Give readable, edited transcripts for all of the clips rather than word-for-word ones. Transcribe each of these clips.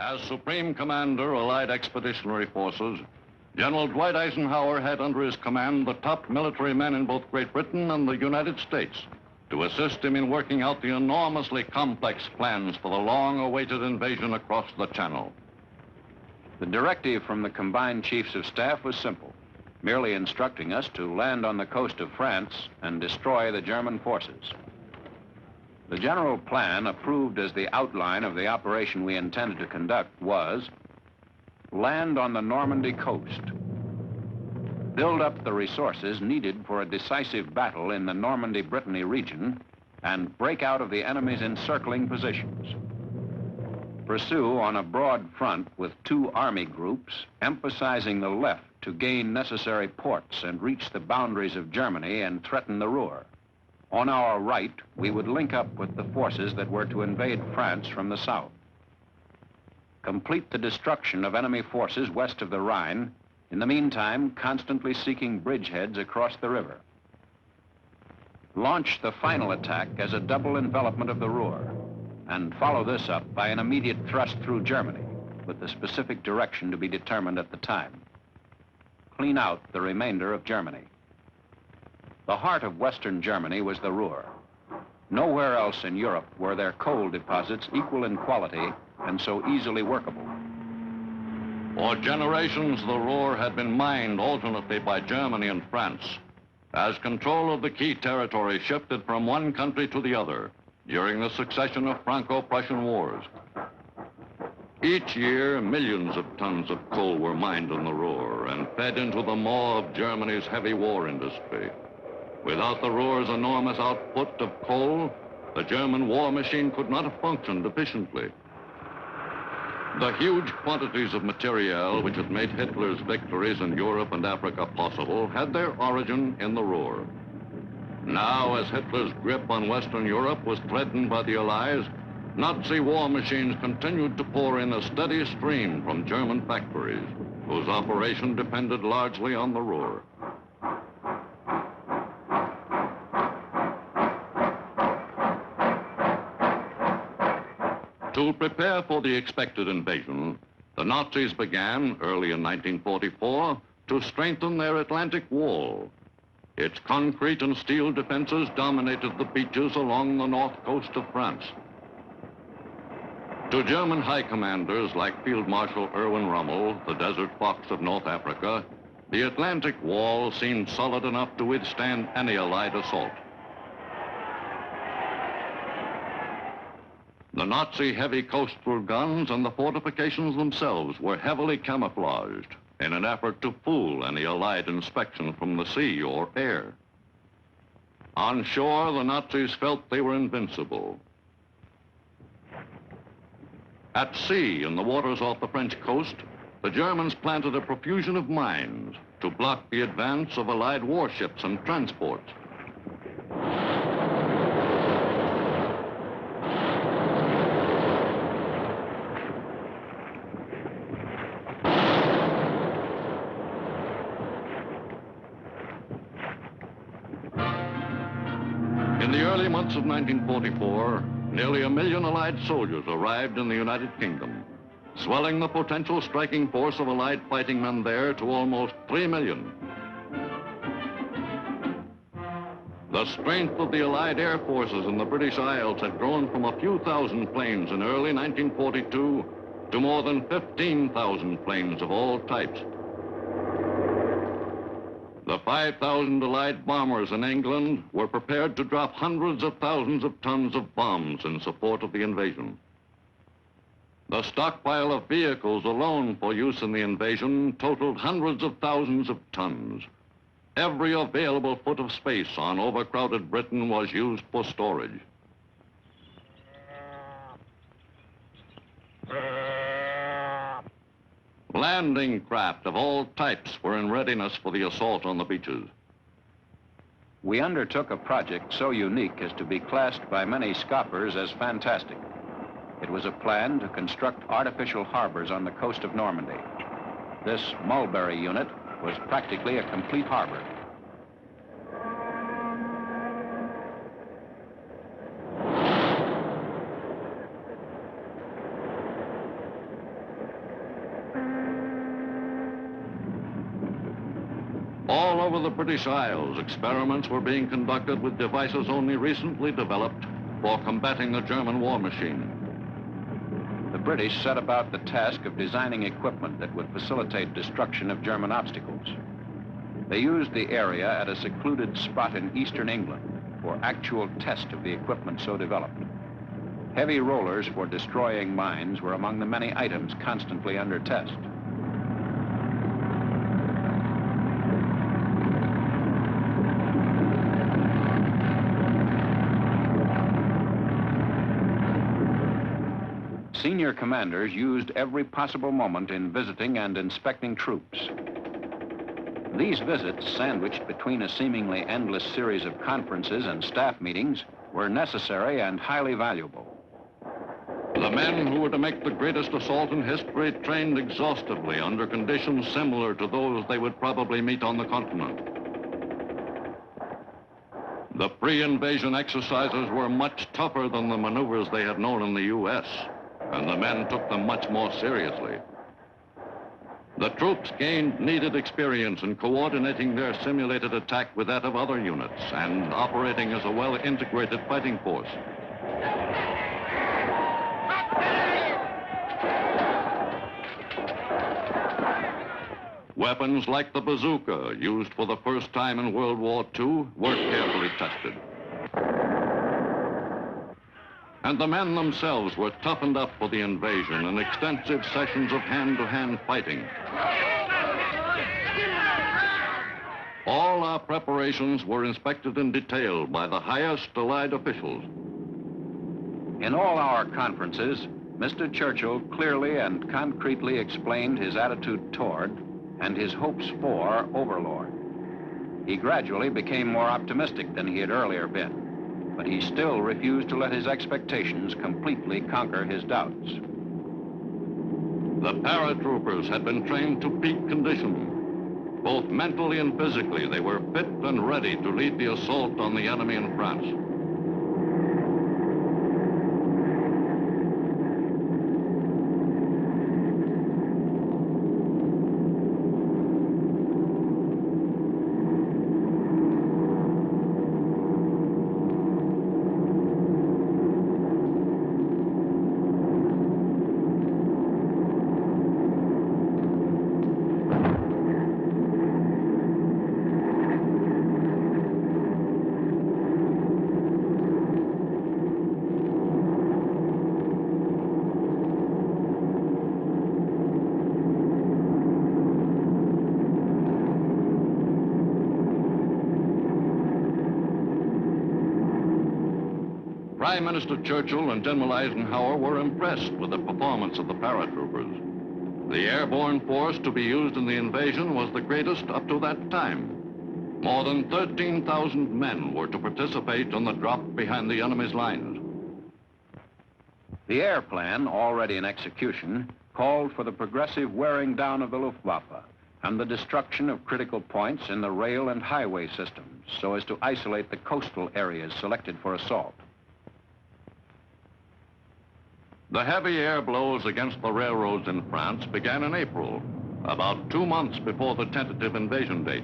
As Supreme Commander, Allied Expeditionary Forces, General Dwight Eisenhower had under his command the top military men in both Great Britain and the United States to assist him in working out the enormously complex plans for the long-awaited invasion across the Channel. The directive from the combined chiefs of staff was simple, merely instructing us to land on the coast of France and destroy the German forces. The general plan, approved as the outline of the operation we intended to conduct, was land on the Normandy coast, build up the resources needed for a decisive battle in the Normandy-Brittany region, and break out of the enemy's encircling positions. Pursue on a broad front with two army groups, emphasizing the left to gain necessary ports and reach the boundaries of Germany and threaten the Ruhr. On our right, we would link up with the forces that were to invade France from the south. Complete the destruction of enemy forces west of the Rhine, in the meantime constantly seeking bridgeheads across the river. Launch the final attack as a double envelopment of the Ruhr, and follow this up by an immediate thrust through Germany, with the specific direction to be determined at the time. Clean out the remainder of Germany. The heart of Western Germany was the Ruhr. Nowhere else in Europe were there coal deposits equal in quality and so easily workable. For generations, the Ruhr had been mined alternately by Germany and France, as control of the key territory shifted from one country to the other during the succession of Franco-Prussian wars. Each year, millions of tons of coal were mined in the Ruhr and fed into the maw of Germany's heavy war industry. Without the Ruhr's enormous output of coal, the German war machine could not have functioned efficiently. The huge quantities of materiel which had made Hitler's victories in Europe and Africa possible had their origin in the Ruhr. Now, as Hitler's grip on Western Europe was threatened by the Allies, Nazi war machines continued to pour in a steady stream from German factories, whose operation depended largely on the Ruhr. To prepare for the expected invasion, the Nazis began, early in 1944, to strengthen their Atlantic wall. Its concrete and steel defenses dominated the beaches along the north coast of France. To German high commanders like Field Marshal Erwin Rommel, the Desert Fox of North Africa, the Atlantic wall seemed solid enough to withstand any Allied assault. The Nazi heavy coastal guns and the fortifications themselves were heavily camouflaged in an effort to fool any Allied inspection from the sea or air. On shore, the Nazis felt they were invincible. At sea, in the waters off the French coast, the Germans planted a profusion of mines to block the advance of Allied warships and transports. In the early months of 1944, nearly 1 million Allied soldiers arrived in the United Kingdom, swelling the potential striking force of Allied fighting men there to almost 3 million. The strength of the Allied air forces in the British Isles had grown from a few thousand planes in early 1942 to more than 15,000 planes of all types. The 5,000 Allied bombers in England were prepared to drop hundreds of thousands of tons of bombs in support of the invasion. The stockpile of vehicles alone for use in the invasion totaled hundreds of thousands of tons. Every available foot of space on overcrowded Britain was used for storage. Landing craft of all types were in readiness for the assault on the beaches. We undertook a project so unique as to be classed by many scoffers as fantastic. It was a plan to construct artificial harbors on the coast of Normandy. This Mulberry unit was practically a complete harbor. All over the British Isles, experiments were being conducted with devices only recently developed for combating the German war machine. The British set about the task of designing equipment that would facilitate destruction of German obstacles. They used the area at a secluded spot in eastern England for actual test of the equipment so developed. Heavy rollers for destroying mines were among the many items constantly under test. Senior commanders used every possible moment in visiting and inspecting troops. These visits, sandwiched between a seemingly endless series of conferences and staff meetings, were necessary and highly valuable. The men who were to make the greatest assault in history trained exhaustively under conditions similar to those they would probably meet on the continent. The pre-invasion exercises were much tougher than the maneuvers they had known in the U.S., and the men took them much more seriously. The troops gained needed experience in coordinating their simulated attack with that of other units and operating as a well-integrated fighting force. Weapons like the bazooka, used for the first time in World War II, were carefully tested. And the men themselves were toughened up for the invasion in extensive sessions of hand-to-hand fighting. All our preparations were inspected in detail by the highest Allied officials. In all our conferences, Mr. Churchill clearly and concretely explained his attitude toward and his hopes for Overlord. He gradually became more optimistic than he had earlier been, but he still refused to let his expectations completely conquer his doubts. The paratroopers had been trained to peak condition. Both mentally and physically, they were fit and ready to lead the assault on the enemy in France. Prime Minister Churchill and General Eisenhower were impressed with the performance of the paratroopers. The airborne force to be used in the invasion was the greatest up to that time. More than 13,000 men were to participate on the drop behind the enemy's lines. The air plan, already in execution, called for the progressive wearing down of the Luftwaffe and the destruction of critical points in the rail and highway systems so as to isolate the coastal areas selected for assault. The heavy air blows against the railroads in France began in April, about 2 months before the tentative invasion date.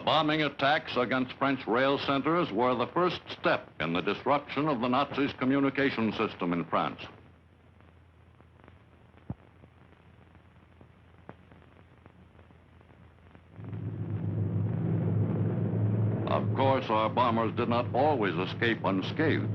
Bombing attacks against French rail centers were the first step in the disruption of the Nazis' communication system in France. our bombers did not always escape unscathed.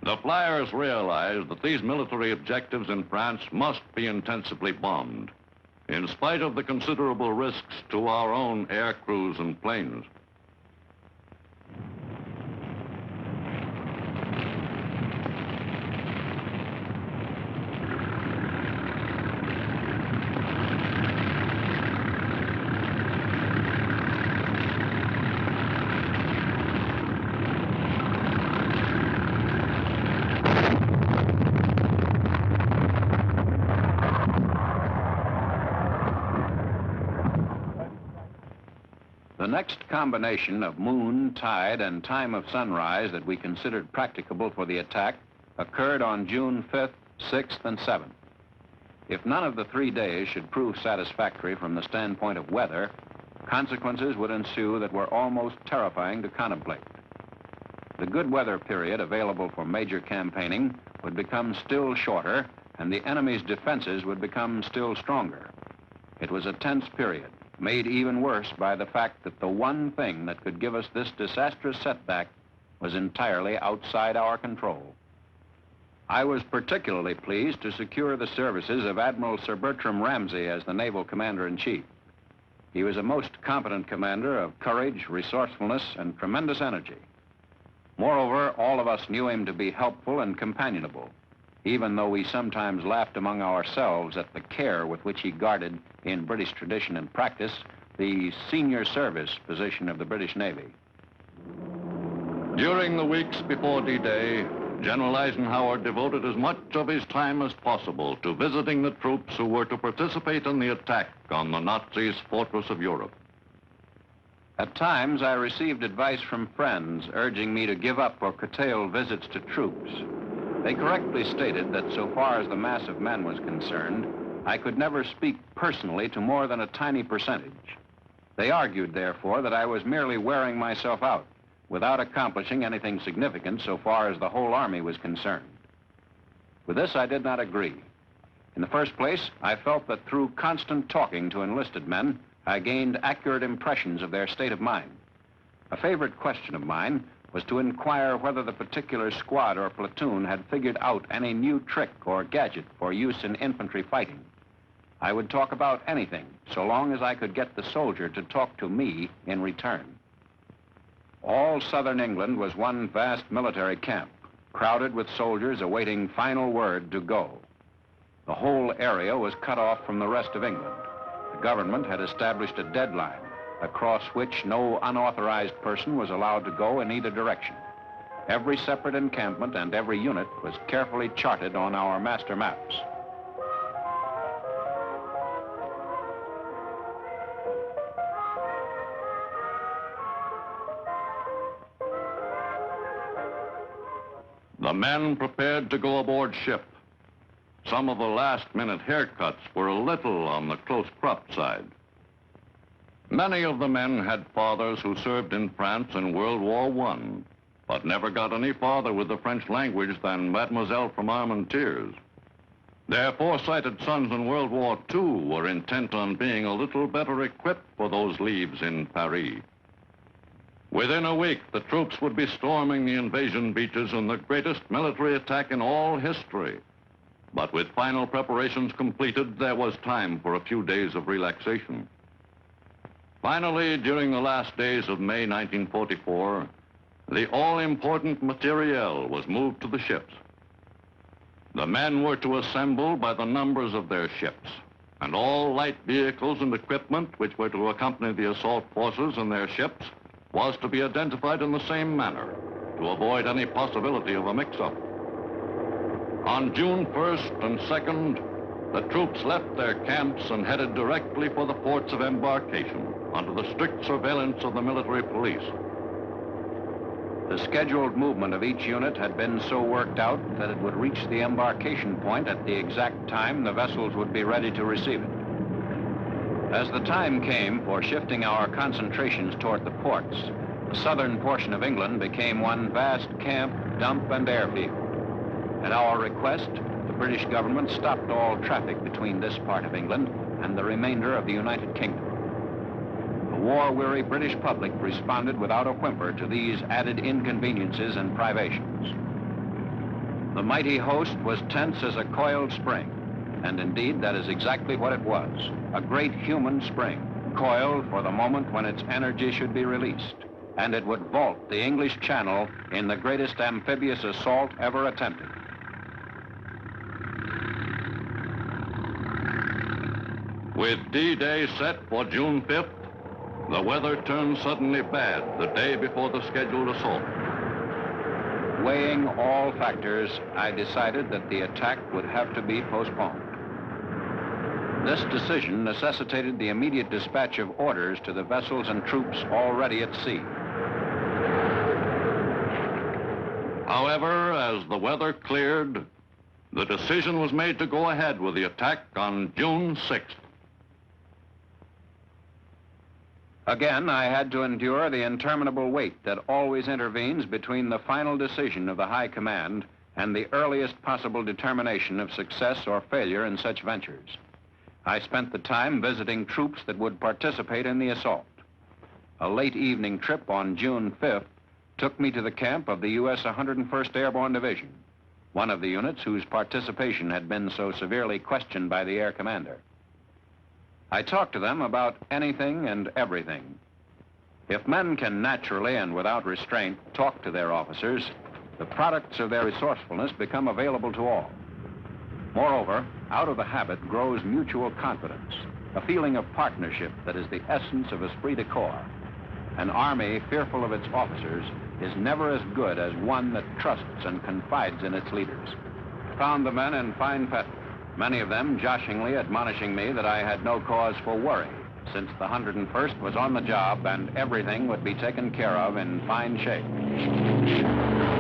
The flyers realized that these military objectives in France must be intensively bombed, in spite of the considerable risks to our own air crews and planes. The next combination of moon, tide, and time of sunrise that we considered practicable for the attack occurred on June 5th, 6th, and 7th. If none of the 3 days should prove satisfactory from the standpoint of weather, consequences would ensue that were almost terrifying to contemplate. The good weather period available for major campaigning would become still shorter, and the enemy's defenses would become still stronger. It was a tense period, made even worse by the fact that the one thing that could give us this disastrous setback was entirely outside our control. I was particularly pleased to secure the services of Admiral Sir Bertram Ramsay as the Naval Commander-in-Chief. He was a most competent commander of courage, resourcefulness, and tremendous energy. Moreover, all of us knew him to be helpful and companionable, even though we sometimes laughed among ourselves at the care with which he guarded, in British tradition and practice, the senior service position of the British Navy. During the weeks before D-Day, General Eisenhower devoted as much of his time as possible to visiting the troops who were to participate in the attack on the Nazis' fortress of Europe. At times, I received advice from friends urging me to give up or curtail visits to troops. They correctly stated that so far as the mass of men was concerned, I could never speak personally to more than a tiny percentage. They argued, therefore, that I was merely wearing myself out without accomplishing anything significant so far as the whole Army was concerned. With this, I did not agree. In the first place, I felt that through constant talking to enlisted men, I gained accurate impressions of their state of mind. A favorite question of mine was to inquire whether the particular squad or platoon had figured out any new trick or gadget for use in infantry fighting. I would talk about anything, so long as I could get the soldier to talk to me in return. All southern England was one vast military camp, crowded with soldiers awaiting final word to go. The whole area was cut off from the rest of England. The government had established a deadline, across which no unauthorized person was allowed to go in either direction. Every separate encampment and every unit was carefully charted on our master maps. The men prepared to go aboard ship. Some of the last-minute haircuts were a little on the close-cropped side. Many of the men had fathers who served in France in World War I, but never got any farther with the French language than Mademoiselle from Armentières. Their foresighted sons in World War II were intent on being a little better equipped for those leaves in Paris. Within a week, the troops would be storming the invasion beaches in the greatest military attack in all history. But with final preparations completed, there was time for a few days of relaxation. Finally, during the last days of May 1944, the all-important materiel was moved to the ships. The men were to assemble by the numbers of their ships, and all light vehicles and equipment which were to accompany the assault forces in their ships was to be identified in the same manner to avoid any possibility of a mix-up. On June 1st and 2nd, the troops left their camps and headed directly for the ports of embarkation under the strict surveillance of the military police. The scheduled movement of each unit had been so worked out that it would reach the embarkation point at the exact time the vessels would be ready to receive it. As the time came for shifting our concentrations toward the ports, the southern portion of England became one vast camp, dump, and airfield. At our request, the British government stopped all traffic between this part of England and the remainder of the United Kingdom. The war-weary British public responded without a whimper to these added inconveniences and privations. The mighty host was tense as a coiled spring, and indeed that is exactly what it was, a great human spring, coiled for the moment when its energy should be released, and it would vault the English Channel in the greatest amphibious assault ever attempted. With D-Day set for June 5th, the weather turned suddenly bad the day before the scheduled assault. Weighing all factors, I decided that the attack would have to be postponed. This decision necessitated the immediate dispatch of orders to the vessels and troops already at sea. However, as the weather cleared, the decision was made to go ahead with the attack on June 6th. Again, I had to endure the interminable wait that always intervenes between the final decision of the High Command and the earliest possible determination of success or failure in such ventures. I spent the time visiting troops that would participate in the assault. A late evening trip on June 5th took me to the camp of the U.S. 101st Airborne Division, one of the units whose participation had been so severely questioned by the air commander. I talked to them about anything and everything. If men can naturally and without restraint talk to their officers, the products of their resourcefulness become available to all. Moreover, out of the habit grows mutual confidence, a feeling of partnership that is the essence of esprit de corps. An army fearful of its officers is never as good as one that trusts and confides in its leaders. Found the men in fine fettle, many of them joshingly admonishing me that I had no cause for worry, since the 101st was on the job and everything would be taken care of in fine shape.